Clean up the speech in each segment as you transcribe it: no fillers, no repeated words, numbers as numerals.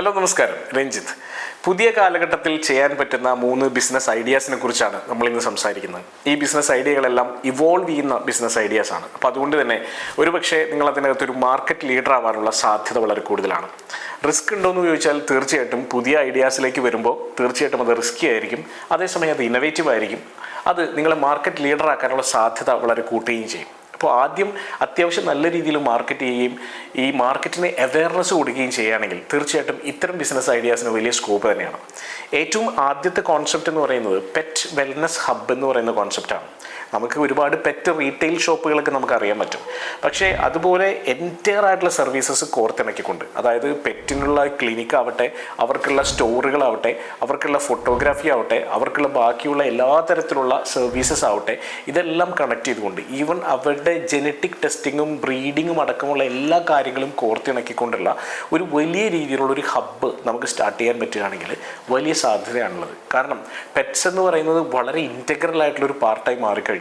Hello നമസ്കാരം, രഞ്ജിത്ത്. പുതിയ കാലഘട്ടത്തിൽ ചെയ്യാൻ പറ്റുന്ന 3 ബിസിനസ് ഐഡിയാസിനെ കുറിച്ചാണ് നമ്മളിന്ന് സംസാരിക്കുന്നത്. ഈ ബിസിനസ് ഐഡിയകളെല്ലാം ഇവോൾവ് ചെയ്യുന്ന ബിസിനസ് ഐഡിയാസാണ്. അപ്പോൾ അതുകൊണ്ട് തന്നെ ഒരുപക്ഷെ നിങ്ങൾ അതിനകത്തൊരു മാർക്കറ്റ് ലീഡർ ആവാനുള്ള സാധ്യത വളരെ കൂടുതലാണ്. റിസ്ക് ഉണ്ടോയെന്ന് ചോദിച്ചാൽ തീർച്ചയായിട്ടും പുതിയ ഐഡിയാസിലേക്ക് വരുമ്പോൾ തീർച്ചയായിട്ടും അത് റിസ്കി ആയിരിക്കും. അതേസമയം അത് ഇന്നോവേറ്റീവ് ആയിരിക്കും. അത് നിങ്ങളെ മാർക്കറ്റ് ലീഡർ ആക്കാനുള്ള സാധ്യത വളരെ കൂട്ടുകയും ചെയ്യും. അപ്പോൾ ആദ്യം അത്യാവശ്യം നല്ല രീതിയിൽ മാർക്കറ്റ് ചെയ്യുകയും ഈ മാർക്കറ്റിന് അവെയർനെസ് കൊടുക്കുകയും ചെയ്യുകയാണെങ്കിൽ തീർച്ചയായിട്ടും ഇത്തരം ബിസിനസ് ഐഡിയാസിന് വലിയ സ്കോപ്പ് തന്നെയാണ്. ഏറ്റവും ആദ്യത്തെ കോൺസെപ്റ്റ് എന്ന് പറയുന്നത് പെറ്റ് വെൽനസ് ഹബ്ബ് എന്ന് പറയുന്ന കോൺസെപ്റ്റാണ്. നമുക്ക് ഒരുപാട് പെറ്റ് റീറ്റെയിൽ ഷോപ്പുകളൊക്കെ നമുക്ക് അറിയാൻ പറ്റും. പക്ഷേ അതുപോലെ എൻറ്റയർ ആയിട്ടുള്ള സർവീസസ് കോർത്തിണക്കിക്കൊണ്ട്, അതായത് പെറ്റിനുള്ള ക്ലിനിക്ക് ആവട്ടെ, അവർക്കുള്ള സ്റ്റോറുകളാവട്ടെ, അവർക്കുള്ള ഫോട്ടോഗ്രാഫി ആവട്ടെ, അവർക്കുള്ള ബാക്കിയുള്ള എല്ലാ തരത്തിലുള്ള സർവീസസ് ആവട്ടെ, ഇതെല്ലാം കണക്ട് ചെയ്തുകൊണ്ട് ഈവൻ അവരുടെ ജനറ്റിക് ടെസ്റ്റിങ്ങും ബ്രീഡിങ്ങും അടക്കമുള്ള എല്ലാ കാര്യങ്ങളും കോർത്തിണക്കിക്കൊണ്ടുള്ള ഒരു വലിയ രീതിയിലുള്ള ഒരു ഹബ്ബ് നമുക്ക് സ്റ്റാർട്ട് ചെയ്യാൻ പറ്റുകയാണെങ്കിൽ വലിയ സാധ്യതയാണുള്ളത്. കാരണം പെറ്റ്സ് എന്ന് പറയുന്നത് വളരെ ഇൻറ്റഗ്രൽ ആയിട്ടുള്ളൊരു പാർട്ടായി മാറിക്കഴിഞ്ഞു.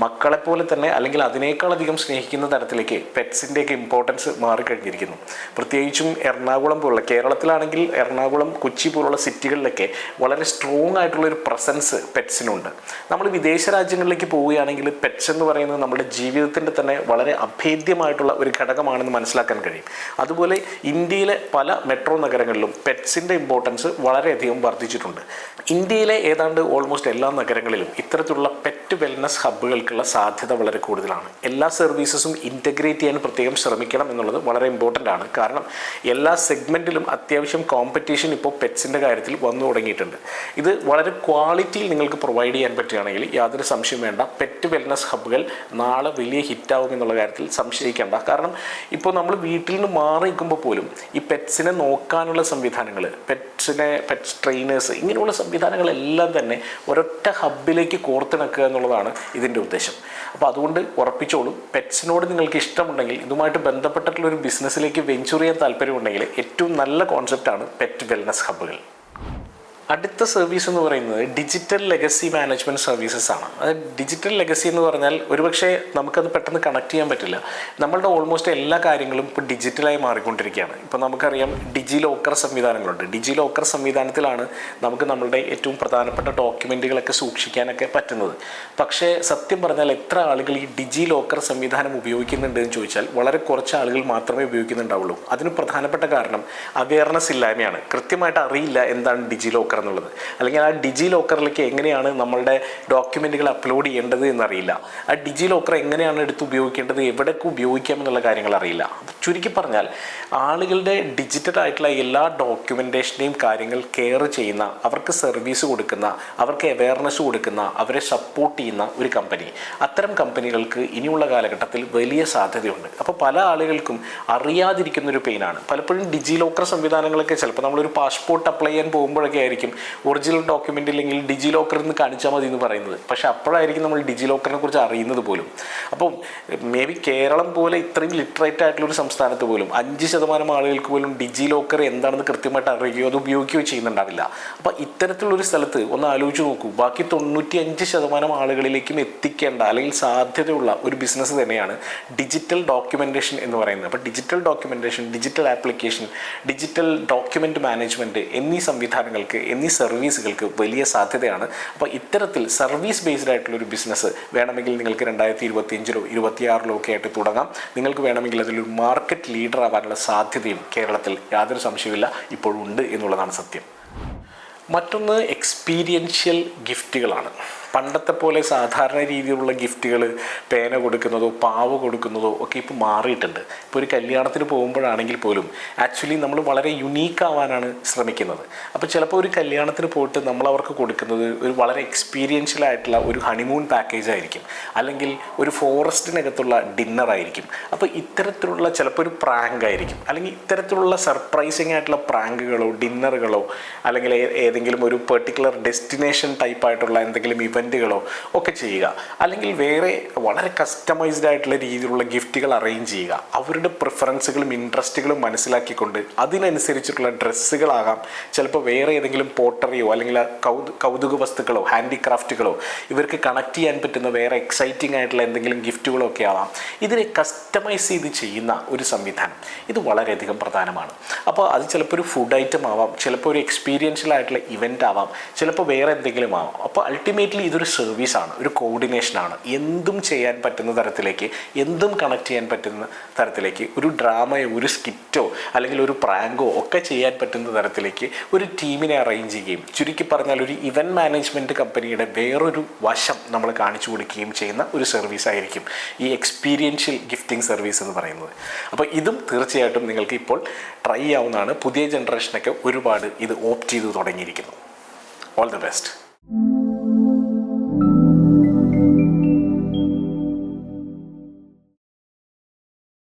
മക്കളെപ്പോലെ തന്നെ അല്ലെങ്കിൽ അതിനേക്കാളധികം സ്നേഹിക്കുന്ന തരത്തിലേക്ക് പെറ്റ്സിൻ്റെയൊക്കെ ഇമ്പോർട്ടൻസ് മാറിക്കഴിഞ്ഞിരിക്കുന്നു. പ്രത്യേകിച്ചും എറണാകുളം പോലുള്ള, കേരളത്തിലാണെങ്കിൽ എറണാകുളം, കൊച്ചി പോലുള്ള സിറ്റികളിലൊക്കെ വളരെ സ്ട്രോങ് ആയിട്ടുള്ളൊരു പ്രസൻസ് പെറ്റ്സിനുണ്ട്. നമ്മൾ വിദേശ രാജ്യങ്ങളിലേക്ക് പോവുകയാണെങ്കിൽ പെറ്റ്സ് എന്ന് പറയുന്നത് നമ്മുടെ ജീവിതത്തിൻ്റെ തന്നെ വളരെ അഭേദ്യമായിട്ടുള്ള ഒരു ഘടകമാണെന്ന് മനസ്സിലാക്കാൻ കഴിയും. അതുപോലെ ഇന്ത്യയിലെ പല മെട്രോ നഗരങ്ങളിലും പെറ്റ്സിൻ്റെ ഇമ്പോർട്ടൻസ് വളരെയധികം വർദ്ധിച്ചിട്ടുണ്ട്. ഇന്ത്യയിലെ ഏതാണ്ട് ഓൾമോസ്റ്റ് എല്ലാ നഗരങ്ങളിലും ഇത്തരത്തിലുള്ള പെറ്റ് വെൽനസ് ഹബ്ബുകൾക്കുള്ള സാധ്യത വളരെ കൂടുതലാണ്. എല്ലാ സർവീസസും ഇൻ്റഗ്രേറ്റ് ചെയ്യാൻ പ്രത്യേകം ശ്രമിക്കണം എന്നുള്ളത് വളരെ ഇമ്പോർട്ടൻ്റ് ആണ്. കാരണം എല്ലാ സെഗ്മെൻറ്റിലും അത്യാവശ്യം കോമ്പറ്റീഷൻ ഇപ്പോൾ പെറ്റ്സിൻ്റെ കാര്യത്തിൽ വന്നു തുടങ്ങിയിട്ടുണ്ട്. ഇത് വളരെ ക്വാളിറ്റിയിൽ നിങ്ങൾക്ക് പ്രൊവൈഡ് ചെയ്യാൻ പറ്റുകയാണെങ്കിൽ യാതൊരു സംശയം വേണ്ട, പെറ്റ് വെൽനസ് ഹബ്ബുകൾ നാളെ വലിയ ഹിറ്റാവും എന്നുള്ള കാര്യത്തിൽ സംശയിക്കേണ്ട. കാരണം ഇപ്പോൾ നമ്മൾ വീട്ടിൽ നിന്ന് മാറി നിൽക്കുമ്പോൾ പോലും ഈ പെറ്റ്സിനെ നോക്കാനുള്ള സംവിധാനങ്ങൾ, പെറ്റ്സ് ട്രെയിനേഴ്സ്, ഇങ്ങനെയുള്ള സംവിധാനങ്ങളെല്ലാം തന്നെ ഒരൊറ്റ ഹബ്ബിലേക്ക് കോർത്തിണക്കുക എന്നുള്ളതാണ് ഇതിൻ്റെ ഉദ്ദേശം. അപ്പോൾ അതുകൊണ്ട് ഉറപ്പിച്ചോളൂ, പെറ്റ്സിനോട് നിങ്ങൾക്ക് ഇഷ്ടമുണ്ടെങ്കിൽ, ഇതുമായിട്ട് ബന്ധപ്പെട്ടിട്ടുള്ളൊരു ബിസിനസ്സിലേക്ക് വെഞ്ചർ ചെയ്യാൻ താല്പര്യമുണ്ടെങ്കിൽ ഏറ്റവും നല്ല കോൺസെപ്റ്റാണ് പെറ്റ് വെൽനസ് ഹബ്ബുകൾ. അടുത്ത സർവീസ് എന്ന് പറയുന്നത് ഡിജിറ്റൽ ലെഗസി മാനേജ്മെൻറ്റ് സർവീസസ് ആണ്. അത് ഡിജിറ്റൽ ലെഗസി എന്ന് പറഞ്ഞാൽ ഒരുപക്ഷെ നമുക്കത് പെട്ടെന്ന് കണക്ട് ചെയ്യാൻ പറ്റില്ല. നമ്മളുടെ ഓൾമോസ്റ്റ് എല്ലാ കാര്യങ്ങളും ഇപ്പോൾ ഡിജിറ്റലായി മാറിക്കൊണ്ടിരിക്കുകയാണ്. ഇപ്പോൾ നമുക്കറിയാം ഡിജി ലോക്കർ സംവിധാനങ്ങളുണ്ട്. ഡിജി ലോക്കർ സംവിധാനത്തിലാണ് നമുക്ക് നമ്മളുടെ ഏറ്റവും പ്രധാനപ്പെട്ട ഡോക്യുമെൻറ്റുകളൊക്കെ സൂക്ഷിക്കാനൊക്കെ പറ്റുന്നത്. പക്ഷേ സത്യം പറഞ്ഞാൽ എത്ര ആളുകൾ ഈ ഡിജി ലോക്കർ സംവിധാനം ഉപയോഗിക്കുന്നുണ്ട് എന്ന് ചോദിച്ചാൽ വളരെ കുറച്ച് ആളുകൾ മാത്രമേ ഉപയോഗിക്കുന്നുണ്ടാവുള്ളൂ. അതിന് പ്രധാനപ്പെട്ട കാരണം അവെയർനെസ് ഇല്ലായ്മയാണ്. കൃത്യമായിട്ട് അറിയില്ല എന്താണ് ഡിജി ലോക്കർ എന്നുള്ളത്, അല്ലെങ്കിൽ ആ ഡിജി ലോക്കറിലേക്ക് എങ്ങനെയാണ് നമ്മളുടെ ഡോക്യുമെൻറ്റുകൾ അപ്ലോഡ് ചെയ്യേണ്ടത് എന്നറിയില്ല. ആ ഡിജി ലോക്കർ എങ്ങനെയാണ് എടുത്ത് ഉപയോഗിക്കേണ്ടത്, എവിടെയൊക്കെ ഉപയോഗിക്കാം എന്നുള്ള കാര്യങ്ങൾ അറിയില്ല. ചുരുക്കി പറഞ്ഞാൽ ആളുകളുടെ ഡിജിറ്റൽ ആയിട്ടുള്ള എല്ലാ ഡോക്യുമെൻറ്റേഷൻ്റെയും കാര്യങ്ങൾ കെയർ ചെയ്യുന്ന, അവർക്ക് സർവീസ് കൊടുക്കുന്ന, അവർക്ക് അവെയർനെസ് കൊടുക്കുന്ന, അവരെ സപ്പോർട്ട് ചെയ്യുന്ന ഒരു കമ്പനി, അത്തരം കമ്പനികൾക്ക് ഇനിയുള്ള കാലഘട്ടത്തിൽ വലിയ സാധ്യതയുണ്ട്. അപ്പോൾ പല ആളുകൾക്കും അറിയാതിരിക്കുന്നൊരു പെയിനാണ്. പലപ്പോഴും ഡിജി ലോക്കർ സംവിധാനങ്ങളൊക്കെ ചിലപ്പോൾ നമ്മളൊരു പാസ്പോർട്ട് അപ്ലൈ ചെയ്യാൻ പോകുമ്പോഴൊക്കെ ആയിരിക്കും ഒറിജിനൽ ഡോക്യുമെൻ്റ് ഇല്ലെങ്കിൽ ഡിജി ലോക്കറിൽ നിന്ന് കാണിച്ചാൽ മതി എന്ന് പറയുന്നത്. പക്ഷേ അപ്പോഴായിരിക്കും നമ്മൾ ഡിജി ലോക്കറിനെ കുറിച്ച് അറിയുന്നത് പോലും. അപ്പോൾ മേ ബി കേരളം പോലെ ഇത്രയും ലിറ്ററേറ്റ് ആയിട്ടുള്ളൊരു സംസ്ഥാനത്ത് പോലും 5% ആളുകൾക്ക് പോലും ഡിജി ലോക്കർ എന്താണെന്ന് കൃത്യമായിട്ട് അറിയുകയോ അത് ഉപയോഗിക്കുകയോ ചെയ്യുന്നുണ്ടാവില്ല. അപ്പോൾ ഇത്തരത്തിലുള്ളൊരു സ്ഥലത്ത് ഒന്ന് ആലോചിച്ച് നോക്കൂ, ബാക്കി 95% ആളുകളിലേക്കും എത്തിക്കേണ്ട അല്ലെങ്കിൽ സാധ്യതയുള്ള ഒരു ബിസിനസ് തന്നെയാണ് ഡിജിറ്റൽ ഡോക്യുമെൻറ്റേഷൻ എന്ന് പറയുന്നത്. അപ്പോൾ digital documentation, digital application, digital document management എന്നീ സംവിധാനങ്ങൾക്ക്, എന്നീ സർവീസുകൾക്ക് വലിയ സാധ്യതയാണ്. അപ്പോൾ ഇത്തരത്തിൽ സർവീസ് ബേസ്ഡ് ആയിട്ടുള്ളൊരു ബിസിനസ് വേണമെങ്കിൽ നിങ്ങൾക്ക് 2025-ലോ 2026-ലോ ഒക്കെ ആയിട്ട് തുടങ്ങാം. നിങ്ങൾക്ക് വേണമെങ്കിൽ അതിലൊരു മാർക്കറ്റ് ലീഡർ ആവാനുള്ള സാധ്യതയും കേരളത്തിൽ യാതൊരു സംശയമില്ല ഇപ്പോഴുണ്ട് എന്നുള്ളതാണ് സത്യം. മറ്റൊന്ന് എക്സ്പീരിയൻഷ്യൽ ഗിഫ്റ്റുകളാണ്. പണ്ടത്തെ പോലെ സാധാരണ രീതിയിലുള്ള ഗിഫ്റ്റുകൾ, പേന കൊടുക്കുന്നതോ പാവ് കൊടുക്കുന്നതോ ഒക്കെ ഇപ്പോൾ മാറിയിട്ടുണ്ട്. ഇപ്പോൾ ഒരു കല്യാണത്തിന് പോകുമ്പോഴാണെങ്കിൽ പോലും ആക്ച്വലി നമ്മൾ വളരെ യുണീക്ക് ആവാനാണ് ശ്രമിക്കുന്നത്. അപ്പോൾ ചിലപ്പോൾ ഒരു കല്യാണത്തിന് പോയിട്ട് നമ്മൾ അവർക്ക് കൊടുക്കുന്നത് ഒരു വളരെ എക്സ്പീരിയൻഷ്യൽ ആയിട്ടുള്ള ഒരു ഹണിമൂൺ പാക്കേജ് ആയിരിക്കും, അല്ലെങ്കിൽ ഒരു ഫോറസ്റ്റിനകത്തുള്ള ഡിന്നർ ആയിരിക്കും. അപ്പോൾ ഇത്തരത്തിലുള്ള ചിലപ്പോൾ ഒരു പ്രാങ്ക് ആയിരിക്കും, അല്ലെങ്കിൽ ഇത്തരത്തിലുള്ള സർപ്രൈസിങ് ആയിട്ടുള്ള പ്രാങ്കുകളോ ഡിന്നറുകളോ അല്ലെങ്കിൽ ഏതെങ്കിലും ഒരു പെർട്ടിക്കുലർ ഡെസ്റ്റിനേഷൻ ടൈപ്പായിട്ടുള്ള എന്തെങ്കിലും ഇവൻറ്റ് ഇവൻറ്റുകളോ ഒക്കെ ചെയ്യുക, അല്ലെങ്കിൽ വേറെ വളരെ കസ്റ്റമൈസ്ഡ് ആയിട്ടുള്ള രീതിയിലുള്ള ഗിഫ്റ്റുകൾ അറേഞ്ച് ചെയ്യുക. അവരുടെ പ്രിഫറൻസുകളും ഇൻട്രസ്റ്റുകളും മനസ്സിലാക്കിക്കൊണ്ട് അതിനനുസരിച്ചിട്ടുള്ള ഡ്രസ്സുകളാകാം, ചിലപ്പോൾ വേറെ ഏതെങ്കിലും പോട്ടറിയോ അല്ലെങ്കിൽ കൗതുക വസ്തുക്കളോ ഹാൻഡിക്രാഫ്റ്റുകളോ, ഇവർക്ക് കണക്ട് ചെയ്യാൻ പറ്റുന്ന വേറെ എക്സൈറ്റിംഗ് ആയിട്ടുള്ള എന്തെങ്കിലും ഗിഫ്റ്റുകളോ ഒക്കെ ആവാം. ഇതിനെ കസ്റ്റമൈസ് ചെയ്ത് ചെയ്യുന്ന ഒരു സംവിധാനം ഇത് വളരെയധികം പ്രധാനമാണ്. അപ്പോൾ അത് ചിലപ്പോൾ ഒരു ഫുഡ് ഐറ്റം ആവാം, ചിലപ്പോൾ ഒരു എക്സ്പീരിയൻഷ്യൽ ആയിട്ടുള്ള ഇവൻ്റ് ആവാം, ചിലപ്പോൾ വേറെ എന്തെങ്കിലും ആവാം. അപ്പോൾ അൾട്ടിമേറ്റ്ലി ഇതൊരു സർവീസാണ്, ഒരു കോർഡിനേഷനാണ്. എന്തും ചെയ്യാൻ പറ്റുന്ന തരത്തിലേക്ക്, എന്തും കണക്ട് ചെയ്യാൻ പറ്റുന്ന തരത്തിലേക്ക്, ഒരു ഡ്രാമയോ ഒരു സ്കിറ്റോ അല്ലെങ്കിൽ ഒരു പ്രാങ്കോ ഒക്കെ ചെയ്യാൻ പറ്റുന്ന തരത്തിലേക്ക് ഒരു ടീമിനെ അറേഞ്ച് ചെയ്യുകയും, ചുരുക്കി പറഞ്ഞാൽ ഒരു ഇവൻറ്റ് മാനേജ്മെൻറ്റ് കമ്പനിയുടെ വേറൊരു വശം നമ്മൾ കാണിച്ചു കൊടുക്കുകയും ചെയ്യുന്ന ഒരു സർവീസ് ആയിരിക്കും ഈ എക്സ്പീരിയൻഷ്യൽ ഗിഫ്റ്റിംഗ് സർവീസ് എന്ന് പറയുന്നത്. അപ്പോൾ ഇതും തീർച്ചയായിട്ടും നിങ്ങൾക്ക് ഇപ്പോൾ ട്രൈ ചെയ്യാവുന്നതാണ്. പുതിയ ജനറേഷനൊക്കെ ഒരുപാട് ഇത് ഓപ്റ്റ് ചെയ്ത് തുടങ്ങിയിരിക്കുന്നു. All the best.